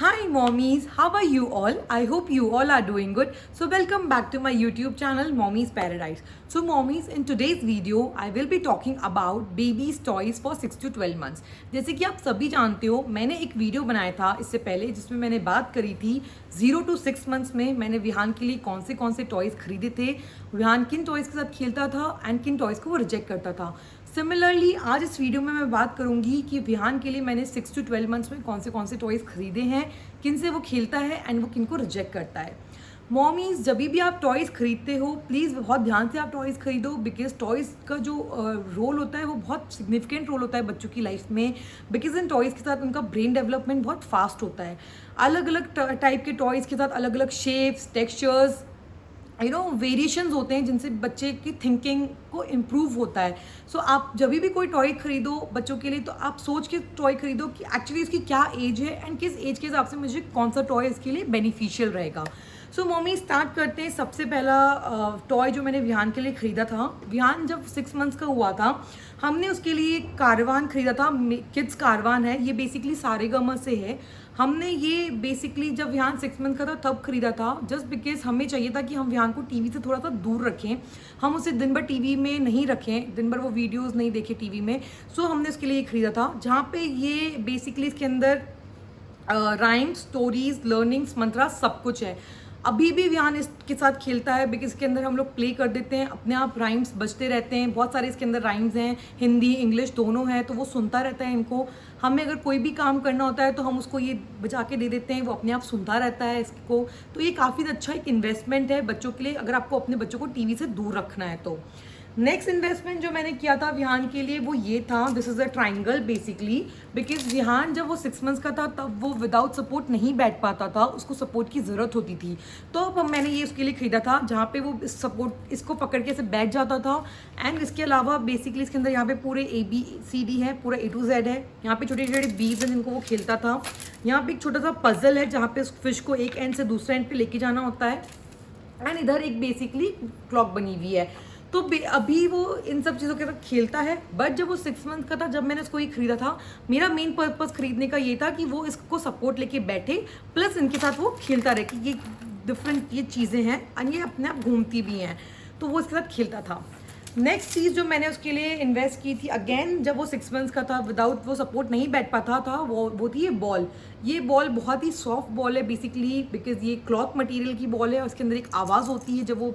Hi mommies, how are you all? I hope you all are doing good. So welcome back to my YouTube channel Mommy's Paradise. So mommies, in today's video I will be talking about baby's toys for 6 to 12 months. जैसे कि आप सभी जानते हो, मैंने एक video बनाया था इससे पहले जिसमें मैंने बात करी थी 0 to 6 months में मैंने विहान के लिए कौन से टॉयज़ खरीदे थे, विहान किन टॉयज़ के साथ खेलता था एंड किन टॉयज़ को वो रिजेक्ट करता था. सिमिलरली आज इस वीडियो में मैं बात करूंगी कि विहान के लिए मैंने 6 to 12 मंथ्स में कौन से टॉयज़ खरीदे हैं, किन से वो खेलता है एंड वो किन को रिजेक्ट करता है. मॉमीज़, जब भी आप टॉयज़ खरीदते हो प्लीज़ बहुत ध्यान से आप टॉयज़ खरीदो, बिकॉज टॉयज़ का जो रोल होता है वो बहुत सिग्निफिकेंट रोल होता है बच्चों की लाइफ में. बिकॉज इन टॉयज़ के साथ उनका ब्रेन डेवलपमेंट बहुत फास्ट होता है. अलग अलग टाइप के टॉयज़ के साथ अलग अलग शेप्स, टेक्सचर्स, वेरिएशंस होते हैं जिनसे बच्चे की थिंकिंग को इम्प्रूव होता है. सो आप जब भी कोई टॉय खरीदो बच्चों के लिए तो आप सोच के टॉय खरीदो कि एक्चुअली इसकी क्या एज है एंड किस एज के हिसाब से मुझे कौन सा टॉय इसके लिए बेनिफिशियल रहेगा. सो मम्मी स्टार्ट करते हैं. सबसे पहला टॉय जो मैंने विहान के लिए ख़रीदा था, विहान जब 6 मंथ्स का हुआ था हमने उसके लिए कारवान ख़रीदा था. किड्स कारवान है ये, बेसिकली सारेगामा से है. हमने ये बेसिकली जब विहान 6 मंथ का था तब खरीदा था, जस्ट बिकॉज हमें चाहिए था कि हम विहान को टीवी से थोड़ा सा दूर रखें, हम उसे दिन भर टीवी में नहीं रखें, दिन भर वो वीडियोस नहीं देखे टीवी में. सो हमने उसके लिए खरीदा था जहाँ पे ये बेसिकली इसके अंदर राइम्स, स्टोरीज, लर्निंग्स, मंत्रा सब कुछ है. अभी भी विहान इसके साथ खेलता है बिकॉज इसके अंदर हम लोग प्ले कर देते हैं, अपने आप राइम्स बजते रहते हैं. बहुत सारे इसके अंदर राइम्स हैं, हिंदी इंग्लिश दोनों हैं, तो वो सुनता रहता है इनको. हमें अगर कोई भी काम करना होता है तो हम उसको ये बजा के दे देते हैं, वो अपने आप सुनता रहता है इसको. तो ये काफ़ी अच्छा एक इन्वेस्टमेंट है बच्चों के लिए अगर आपको अपने बच्चों को टीवी से दूर रखना है तो. नेक्स्ट इन्वेस्टमेंट जो मैंने किया था विहान के लिए वो ये था. This is a triangle basically, because Vihaan जब वो 6 मंथ्स का था तब वो विदाउट सपोर्ट नहीं बैठ पाता था, उसको सपोर्ट की ज़रूरत होती थी. तो अब मैंने ये उसके लिए ख़रीदा था जहाँ पे वो इसको पकड़ के ऐसे बैठ जाता था. एंड इसके अलावा बेसिकली इसके अंदर यहाँ पे पूरे ABCD है, पूरा A to Z है. यहाँ पे छोटे छोटे बीज हैं जिनको वो खेलता था. यहाँ पे एक छोटा सा पजल है जहाँ पे उस फिश को एक एंड से दूसरे एंड पे लेके जाना होता है. एंड इधर एक बेसिकली क्लॉक बनी हुई है. तो अभी वो इन सब चीज़ों के साथ खेलता है. बट जब वो 6 मंथ का था, जब मैंने इसको ये खरीदा था, मेरा मेन पर्पस खरीदने का ये था कि वो इसको सपोर्ट लेके बैठे प्लस इनके साथ वो खेलता रहे कि ये डिफरेंट ये चीज़ें हैं और ये अपने आप घूमती भी हैं, तो वो इसके साथ खेलता था. नेक्स्ट चीज़ जो मैंने उसके लिए इन्वेस्ट की थी, अगेन जब वो 6 मंथ्स का था, विदाउट वो सपोर्ट नहीं बैठ पाता था, वो थी ये बॉल. ये बॉल बहुत ही सॉफ्ट बॉल है बेसिकली, बिकॉज ये क्लॉथ मटेरियल की बॉल है और इसके अंदर एक आवाज़ होती है जब वो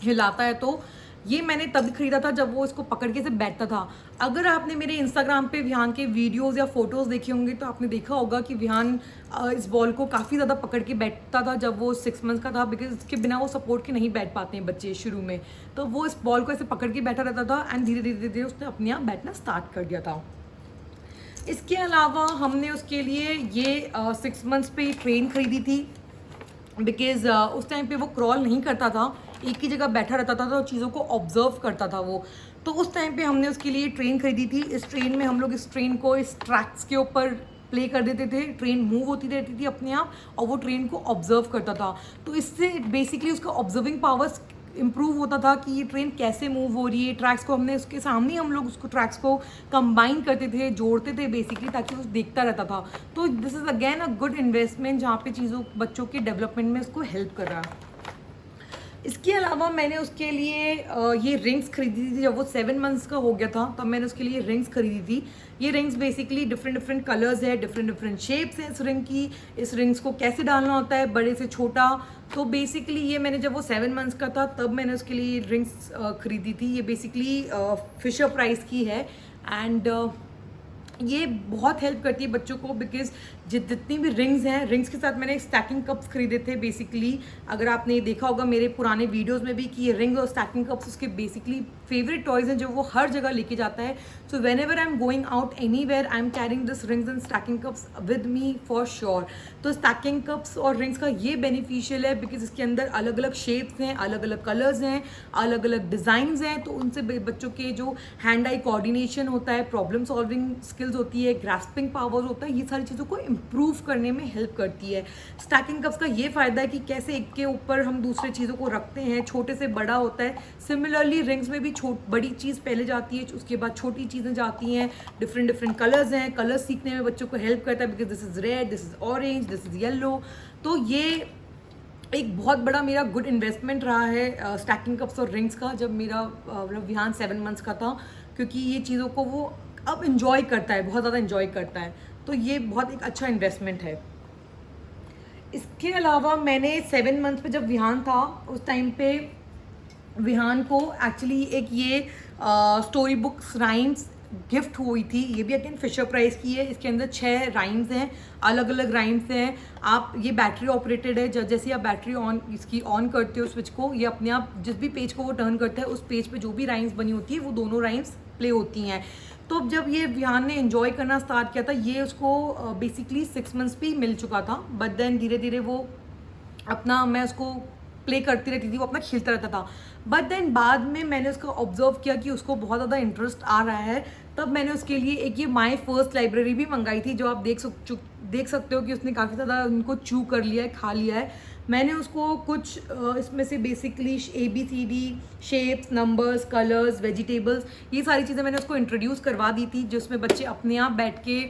हिलाता है. तो ये मैंने तभी खरीदा था जब वो इसको पकड़ के से बैठता था. अगर आपने मेरे इंस्टाग्राम पे विहान के वीडियोस या फोटोज़ देखे होंगे तो आपने देखा होगा कि विहान इस बॉल को काफ़ी ज़्यादा पकड़ के बैठता था जब वो 6 मंथ्स का था, बिकॉज इसके बिना वो सपोर्ट के नहीं बैठ पाते हैं बच्चे शुरू में. तो वो इस बॉल को ऐसे पकड़ के बैठा रहता था एंड धीरे धीरे धीरे उसने अपने आप बैठना स्टार्ट कर दिया था. इसके अलावा हमने उसके लिए ये 6 मंथ्स पे ट्रेन खरीदी थी, बिकॉज उस टाइम पे वो क्रॉल नहीं करता था, एक ही जगह बैठा रहता था तो चीज़ों को ऑब्जर्व करता था वो. तो उस टाइम पे हमने उसके लिए ट्रेन खरीदी थी. इस ट्रेन में हम लोग इस ट्रेन को इस ट्रैक्स के ऊपर प्ले कर देते थे, ट्रेन मूव होती रहती थी अपने आप और वो ट्रेन को ऑब्जर्व करता था. तो इससे बेसिकली उसका ऑब्जर्विंग पावर्स इम्प्रूव होता था कि ये ट्रेन कैसे मूव हो रही है. ट्रैक्स को हमने उसके सामने हम लोग उसको ट्रैक्स को कंबाइन करते थे, जोड़ते थे बेसिकली, ताकि वो देखता रहता था. तो this is again a good investment जहाँ पे चीज़ों बच्चों के डेवलपमेंट में उसको हेल्प कर रहा है. इसके अलावा मैंने उसके लिए ये रिंग्स खरीदी थी. जब वो 7 मंथ्स का हो गया था तब मैंने उसके लिए रिंग्स खरीदी थी. ये रिंग्स बेसिकली डिफरेंट कलर्स है, डिफरेंट शेप्स हैं इस रिंग की. इस रिंग्स को कैसे डालना होता है, बड़े से छोटा. तो बेसिकली ये मैंने जब वो 7 मंथ्स का था तब मैंने उसके लिए रिंग्स खरीदी थी. ये बेसिकली फिशर प्राइस की है एंड ये बहुत हेल्प करती है बच्चों को, बिकॉज जितनी भी रिंग्स हैं, रिंग्स के साथ मैंने स्टैकिंग कप्स खरीदे थे बेसिकली. अगर आपने देखा होगा मेरे पुराने वीडियोस में भी कि ये रिंग और स्टैकिंग कप्स उसके बेसिकली फेवरेट टॉयज़ हैं जो वो हर जगह लेके जाता है. So whenever I am going out anywhere I am carrying this rings and stacking cups with me for sure. तो स्टैकिंग कप्स और रिंग्स का ये बेनिफिशियल है बिकॉज इसके अंदर अलग अलग शेप्स हैं, अलग अलग कलर्स हैं, अलग अलग डिज़ाइंस हैं. तो उनसे बच्चों के जो हैंड आई कोऑर्डिनेशन होता है, प्रॉब्लम सॉल्विंग स्किल्स होती है, ग्रास्पिंग पावर होता है, ये सारी चीज़ों को इम्प्रूव करने में हेल्प करती है। स्टैकिंग कप्स का ये फ़ायदा है कि कैसे एक के ऊपर हम दूसरे चीज़ों को रखते हैं, छोटे से बड़ा होता है। सिमिलरली रिंग्स में भी बड़ी चीज़ पहले जाती है, उसके बाद छोटी चीज़ें जाती हैं। डिफरेंट डिफरेंट कलर्स हैं, कलर्स सीखने में बच्चों को हेल्प करता है, because this is red, this is orange, this is yellow. तो ये एक बहुत बड़ा मेरा गुड इन्वेस्टमेंट रहा है स्टैकिंग कप्स और रिंग्स का, जब मेरा विहान 7 मंथ्स का था, क्योंकि ये चीज़ों को वो अब इंजॉय करता है, बहुत ज़्यादा इंजॉय करता है। तो ये बहुत एक अच्छा इन्वेस्टमेंट है। इसके अलावा मैंने 7 मंथ्स पे जब विहान था, उस टाइम पे विहान को एक्चुअली एक ये स्टोरी बुक्स राइम्स गिफ्ट हुई थी। ये भी अगेन फिशर प्राइस की है। इसके अंदर 6 राइम्स हैं, अलग अलग राइम्स हैं। आप ये बैटरी ऑपरेटेड है, जैसे आप बैटरी इसकी ऑन करते हो स्विच को, ये अपने आप जिस भी पेज को वो टर्न करता है, उस पेज पे जो भी राइम्स बनी होती है वो दोनों राइम्स प्ले होती हैं। तो जब ये विहान ने एंजॉय करना स्टार्ट किया था, ये उसको बेसिकली 6 मंथ्स पे ही मिल चुका था, बट देन धीरे धीरे वो अपना, मैं उसको प्ले करती रहती थी, वो अपना खेलता रहता था। बट देन बाद में मैंने उसको ऑब्जर्व किया कि उसको बहुत ज़्यादा इंटरेस्ट आ रहा है, तब मैंने उसके लिए एक ये माई फर्स्ट लाइब्रेरी भी मंगाई थी, जो आप देख सकते हो कि उसने काफ़ी ज़्यादा उनको चू कर लिया है, खा लिया है। मैंने उसको कुछ इसमें से basically ABCD, shapes, numbers, colours, vegetables, ये सारी चीज़ें मैंने उसको इंट्रोड्यूस करवा दी थी, जिसमें बच्चे अपने आप बैठ के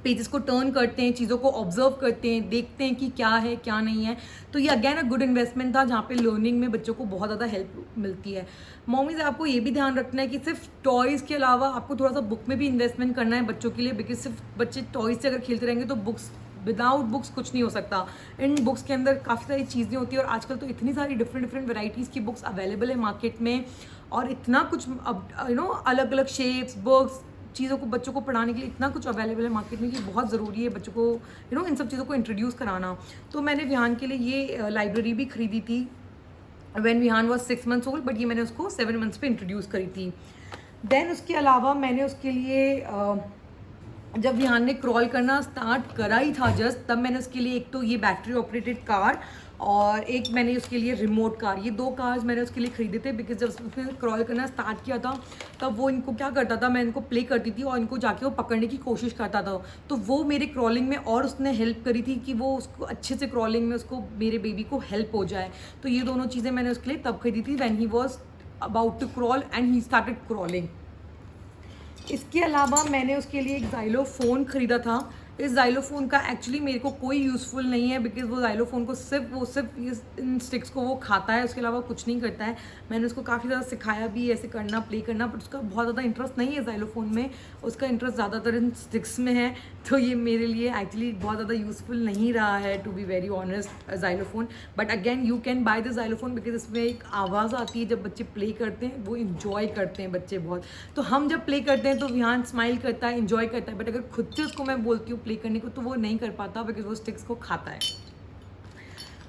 पेजेस को टर्न करते हैं, चीज़ों को ऑब्जर्व करते हैं, देखते हैं कि क्या है क्या नहीं है। तो ये अगेन अ गुड इन्वेस्टमेंट था, जहाँ पे लर्निंग में बच्चों को बहुत ज़्यादा हेल्प मिलती है। मॉमीज़, आपको ये भी ध्यान रखना है कि सिर्फ टॉयज़ के अलावा आपको थोड़ा सा बुक में भी इन्वेस्टमेंट करना है बच्चों के लिए, बिकॉज सिर्फ बच्चे टॉयज़ से अगर खेलते रहेंगे तो बुक्स, विदाउट बुक्स कुछ नहीं हो सकता। इन बुक्स के अंदर काफ़ी सारी चीज़ें होती है, और आजकल तो इतनी सारी डिफरेंट वेराइटीज़ की बुक्स अवेलेबल है मार्केट में, और इतना कुछ अब अलग अलग शेप्स, बुक्स, चीज़ों को बच्चों को पढ़ाने के लिए इतना कुछ अवेलेबल है मार्केट में कि बहुत ज़रूरी है बच्चों को इन सब चीज़ों को इंट्रोड्यूस कराना। तो मैंने विहान के लिए ये लाइब्रेरी भी खरीदी थी when Vihaan was 6 months old, but ये मैंने उसको 7 मंथ्स पे इंट्रोड्यूस करी थी। देन उसके अलावा मैंने उसके लिए जब विहान ने क्रॉल करना स्टार्ट करा ही था जस्ट, तब मैंने उसके लिए एक तो ये बैटरी ऑपरेटेड कार और एक मैंने उसके लिए रिमोट कार, ये 2 कार्स मैंने उसके लिए खरीदे थे, बिकॉज जब उसने क्रॉल करना स्टार्ट किया था तब वो इनको क्या करता था, मैं इनको प्ले करती थी और इनको जाके वो पकड़ने की कोशिश करता था। तो वो मेरे क्रॉलिंग में और उसने हेल्प करी थी कि वो उसको अच्छे से क्रॉलिंग में उसको, मेरे बेबी को हेल्प हो जाए। तो ये दोनों चीज़ें मैंने उसके लिए तब खरीदी थी when he was about to crawl and he started crawling. इसके अलावा मैंने उसके लिए एक ज़ाइलोफ़ोन ख़रीदा था। इस ज़ाइलोफ़ोन का एक्चुअली मेरे को कोई यूज़फुल नहीं है, बिकॉज़ वो ज़ाइलोफ़ोन को सिर्फ इन स्टिक्स को वो खाता है, उसके अलावा कुछ नहीं करता है। मैंने उसको काफ़ी ज़्यादा सिखाया भी ऐसे करना, प्ले करना, बट उसका बहुत ज़्यादा इंटरेस्ट नहीं है ज़ाइलोफ़ोन में, उसका इंटरेस्ट ज़्यादातर इन स्टिक्स में है। तो ये मेरे लिए एक्चुअली बहुत ज़्यादा यूज़फुल नहीं रहा है, to be very honest, xylophone. But again you can buy the xylophone, because इसमें एक आवाज़ आती है जब बच्चे प्ले करते हैं, वो इन्जॉय करते हैं बच्चे बहुत। तो हम जब प्ले करते हैं तो विहान स्माइल करता है, इन्जॉय करता है, बट अगर खुद से उसको मैं बोलती हूँ प्ले करने को तो वो नहीं कर पाता, बिकॉज वो स्टिक्स को खाता है।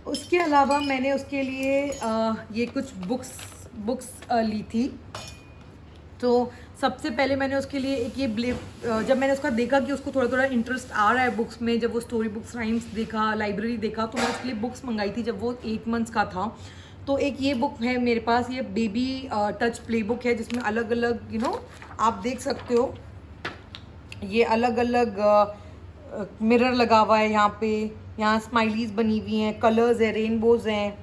उसके अलावा मैंने उसके लिए ये कुछ बुक्स ली थी। तो सबसे पहले मैंने उसके लिए एक ये जब मैंने उसका देखा कि उसको थोड़ा थोड़ा इंटरेस्ट आ रहा है बुक्स में, जब वो स्टोरी बुक्स, राइम्स देखा, लाइब्रेरी देखा, तो मैं उसके लिए बुक्स मंगाई थी जब वो 8 मंथ्स का था। तो एक ये बुक है मेरे पास, ये बेबी टच प्ले बुक है, जिसमें अलग अलग आप देख सकते हो, ये अलग अलग मिरर लगा हुआ है यहाँ स्माइलीज बनी हुई हैं, कलर्स है, रेनबोज हैं,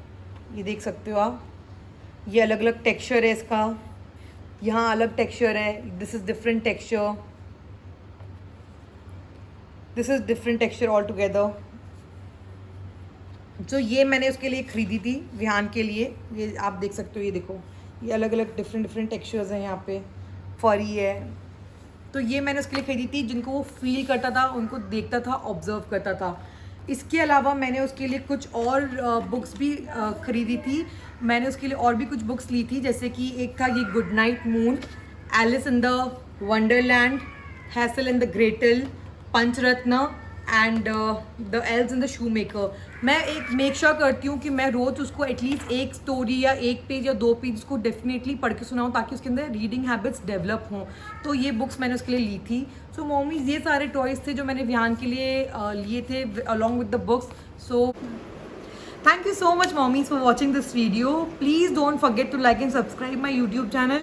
ये देख सकते हो आप। ये अलग अलग टेक्सचर है इसका, यहाँ अलग टेक्सचर है, this is different texture, this is different texture all together. तो ये मैंने उसके लिए खरीदी थी विहान के लिए, ये आप देख सकते हो, ये देखो, ये अलग अलग डिफरेंट टेक्सचर्स हैं, यहाँ पे फरी है। तो ये मैंने उसके लिए खरीदी थी, जिनको वो फील करता था, उनको देखता था, ऑब्जर्व करता था। इसके अलावा मैंने उसके लिए कुछ और बुक्स भी खरीदी थी। मैंने उसके लिए और भी कुछ बुक्स ली थी, जैसे कि एक था ये good night moon, Alice in the wonderland, Hansel and the Gretel, पंचरत्न and the elves in the shoemaker. मैं एक मेक श्योर करती हूँ कि मैं रोज़ उसको एटलीस्ट एक स्टोरी या एक पेज या 2 पेज उसको डेफिनेटली पढ़ के सुनाऊँ, ताकि उसके अंदर रीडिंग हैबिट्स डेवलप हों। तो ये बुक्स मैंने उसके लिए ली थी। सो मॉमीज़, ये सारे टॉयज़ थे जो मैंने विहान के लिए लिए थे along with the books. So thank you so much mommies for watching this video. Please don't forget to like and subscribe my YouTube channel.